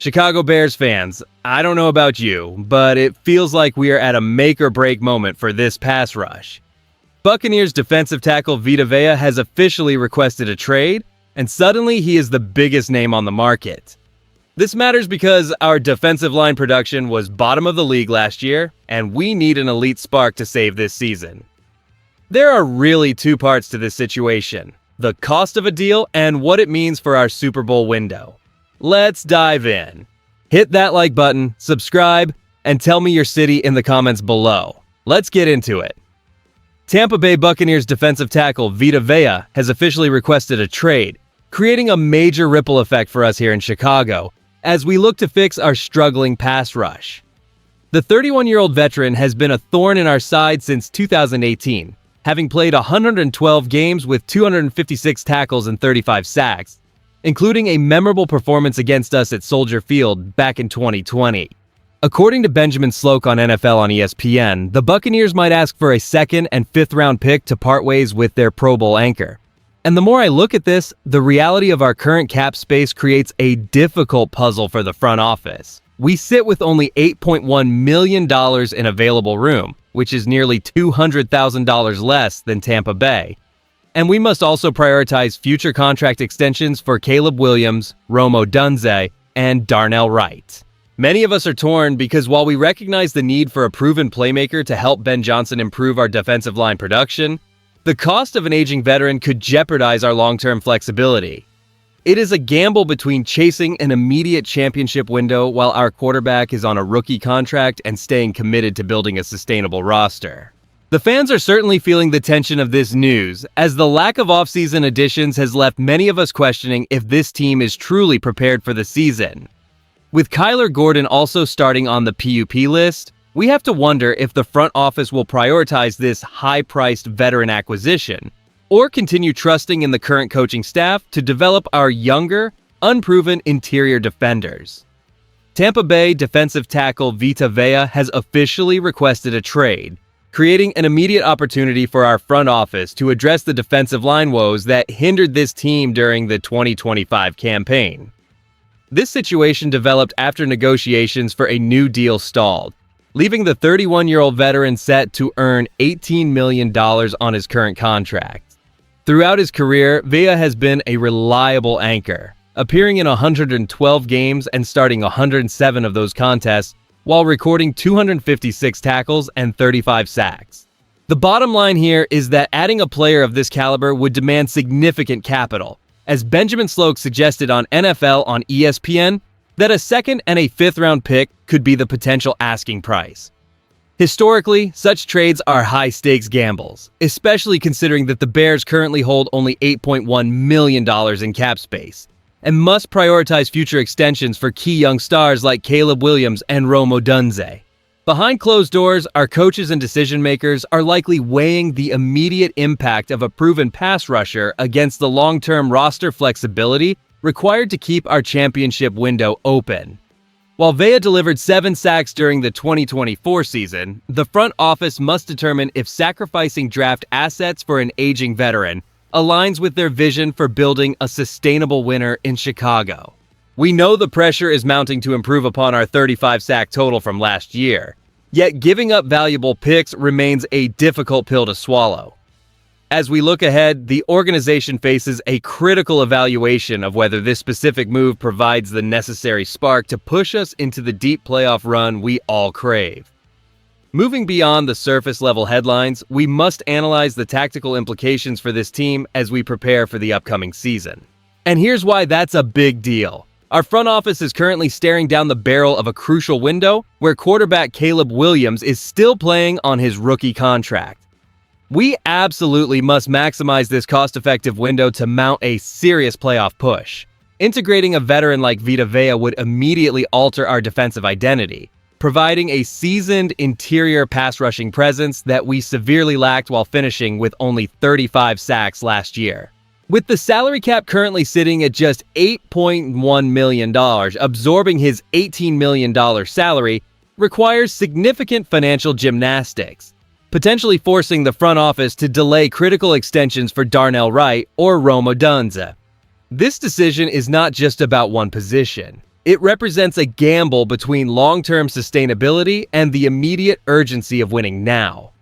Chicago Bears fans, I don't know about you, but it feels like we are at a make-or-break moment for this pass rush. Buccaneers defensive tackle Vita Vea has officially requested a trade, and suddenly he is the biggest name on the market. This matters because our defensive line production was bottom of the league last year, and we need an elite spark to save this season. There are really two parts to this situation: the cost of a deal and what it means for our Super Bowl window. Let's dive in. Hit that like button, subscribe, and tell me your city in the comments below. Let's get into it. Tampa Bay Buccaneers defensive tackle Vita Vea has officially requested a trade, creating a major ripple effect for us here in Chicago as we look to fix our struggling pass rush. The 31-year-old veteran has been a thorn in our side since 2018, having played 112 games with 256 tackles and 35 sacks, including a memorable performance against us at Soldier Field back in 2020. According to Benjamin Sloak on NFL on ESPN, the Buccaneers might ask for a second and fifth-round pick to part ways with their Pro Bowl anchor. And the more I look at this, the reality of our current cap space creates a difficult puzzle for the front office. We sit with only $8.1 million in available room, which is nearly $200,000 less than Tampa Bay. And we must also prioritize future contract extensions for Caleb Williams, Rome Odunze, and Darnell Wright. Many of us are torn because while we recognize the need for a proven playmaker to help Ben Johnson improve our defensive line production, the cost of an aging veteran could jeopardize our long-term flexibility. It is a gamble between chasing an immediate championship window while our quarterback is on a rookie contract and staying committed to building a sustainable roster. The fans are certainly feeling the tension of this news, as the lack of offseason additions has left many of us questioning if this team is truly prepared for the season. With Kyler Gordon also starting on the PUP list, we have to wonder if the front office will prioritize this high-priced veteran acquisition, or continue trusting in the current coaching staff to develop our younger, unproven interior defenders. Tampa Bay defensive tackle Vita Vea has officially requested a trade, creating an immediate opportunity for our front office to address the defensive line woes that hindered this team during the 2025 campaign. This situation developed after negotiations for a new deal stalled, leaving the 31-year-old veteran set to earn $18 million on his current contract. Throughout his career, Vea has been a reliable anchor, appearing in 112 games and starting 107 of those contests, while recording 256 tackles and 35 sacks. The bottom line here is that adding a player of this caliber would demand significant capital, as Benjamin Sloak suggested on NFL on ESPN that a second and a fifth-round pick could be the potential asking price. Historically, such trades are high-stakes gambles, especially considering that the Bears currently hold only $8.1 million in cap space, and must prioritize future extensions for key young stars like Caleb Williams and Rome Odunze. Behind closed doors, our coaches and decision-makers are likely weighing the immediate impact of a proven pass rusher against the long-term roster flexibility required to keep our championship window open. While Vea delivered 7 sacks during the 2024 season, the front office must determine if sacrificing draft assets for an aging veteran aligns with their vision for building a sustainable winner in Chicago. We know the pressure is mounting to improve upon our 35-sack total from last year, yet giving up valuable picks remains a difficult pill to swallow. As we look ahead, the organization faces a critical evaluation of whether this specific move provides the necessary spark to push us into the deep playoff run we all crave. Moving beyond the surface-level headlines, we must analyze the tactical implications for this team as we prepare for the upcoming season. And here's why that's a big deal. Our front office is currently staring down the barrel of a crucial window where quarterback Caleb Williams is still playing on his rookie contract. We absolutely must maximize this cost-effective window to mount a serious playoff push. Integrating a veteran like Vita Vea would immediately alter our defensive identity, providing a seasoned interior pass-rushing presence that we severely lacked while finishing with only 35 sacks last year. With the salary cap currently sitting at just $8.1 million, absorbing his $18 million salary requires significant financial gymnastics, potentially forcing the front office to delay critical extensions for Darnell Wright or Rome Odunze. This decision is not just about one position. It represents a gamble between long-term sustainability and the immediate urgency of winning now.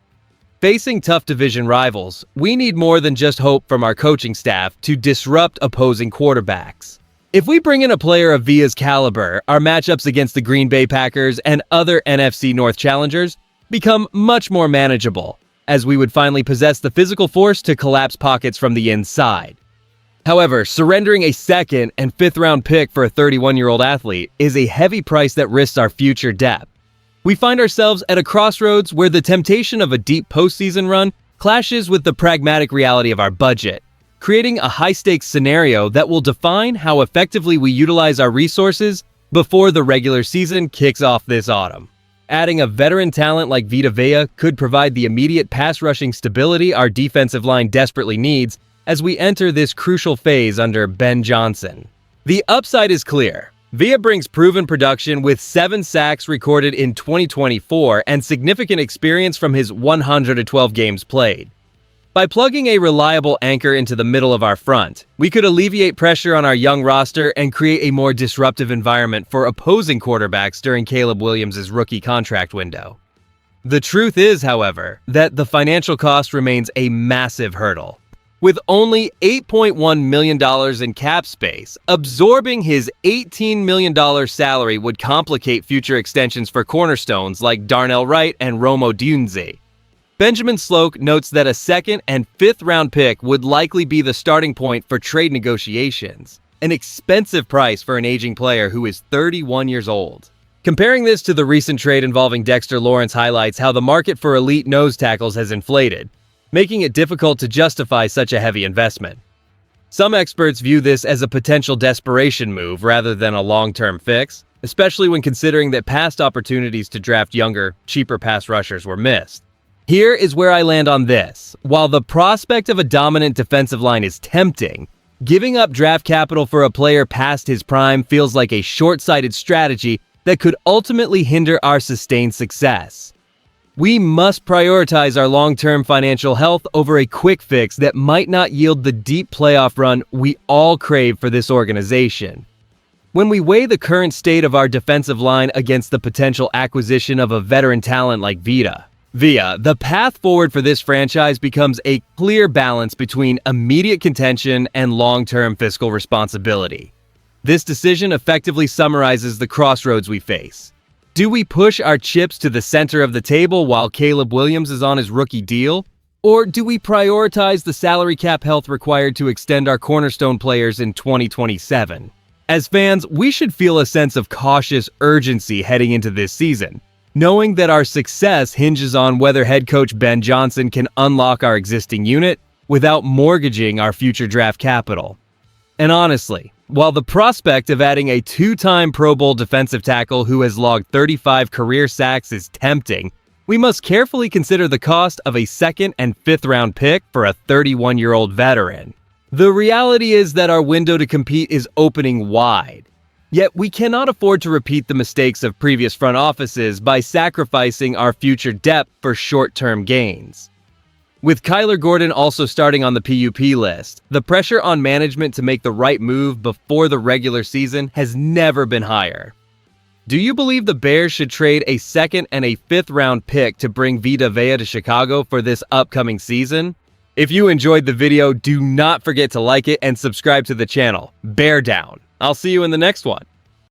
Facing tough division rivals, we need more than just hope from our coaching staff to disrupt opposing quarterbacks. If we bring in a player of Villa's caliber, our matchups against the Green Bay Packers and other NFC North challengers become much more manageable, as we would finally possess the physical force to collapse pockets from the inside. However, surrendering a second and fifth-round pick for a 31-year-old athlete is a heavy price that risks our future depth. We find ourselves at a crossroads where the temptation of a deep postseason run clashes with the pragmatic reality of our budget, creating a high-stakes scenario that will define how effectively we utilize our resources before the regular season kicks off this autumn. Adding a veteran talent like Vita Vea could provide the immediate pass-rushing stability our defensive line desperately needs as we enter this crucial phase under Ben Johnson. The upside is clear. Villa brings proven production with 7 sacks recorded in 2024 and significant experience from his 112 games played. By plugging a reliable anchor into the middle of our front, we could alleviate pressure on our young roster and create a more disruptive environment for opposing quarterbacks during Caleb Williams' rookie contract window. The truth is, however, that the financial cost remains a massive hurdle. With only $8.1 million in cap space, absorbing his $18 million salary would complicate future extensions for cornerstones like Darnell Wright and Rome Odunze. Benjamin Sloak notes that a second and fifth-round pick would likely be the starting point for trade negotiations, an expensive price for an aging player who is 31 years old. Comparing this to the recent trade involving Dexter Lawrence highlights how the market for elite nose tackles has inflated, making it difficult to justify such a heavy investment. Some experts view this as a potential desperation move rather than a long-term fix, especially when considering that past opportunities to draft younger, cheaper pass rushers were missed. Here is where I land on this. While the prospect of a dominant defensive line is tempting, giving up draft capital for a player past his prime feels like a short-sighted strategy that could ultimately hinder our sustained success. We must prioritize our long-term financial health over a quick fix that might not yield the deep playoff run we all crave for this organization. When we weigh the current state of our defensive line against the potential acquisition of a veteran talent like Villa, the path forward for this franchise becomes a clear balance between immediate contention and long-term fiscal responsibility. This decision effectively summarizes the crossroads we face. Do we push our chips to the center of the table while Caleb Williams is on his rookie deal? Or do we prioritize the salary cap health required to extend our cornerstone players in 2027? As fans, we should feel a sense of cautious urgency heading into this season, knowing that our success hinges on whether head coach Ben Johnson can unlock our existing unit without mortgaging our future draft capital. And honestly, while the prospect of adding a 2-time Pro Bowl defensive tackle who has logged 35 career sacks is tempting, we must carefully consider the cost of a second and fifth-round pick for a 31-year-old veteran. The reality is that our window to compete is opening wide. Yet we cannot afford to repeat the mistakes of previous front offices by sacrificing our future depth for short-term gains. With Kyler Gordon also starting on the PUP list, the pressure on management to make the right move before the regular season has never been higher. Do you believe the Bears should trade a second and a fifth-round pick to bring Vita Vea to Chicago for this upcoming season? If you enjoyed the video, do not forget to like it and subscribe to the channel. Bear down. I'll see you in the next one.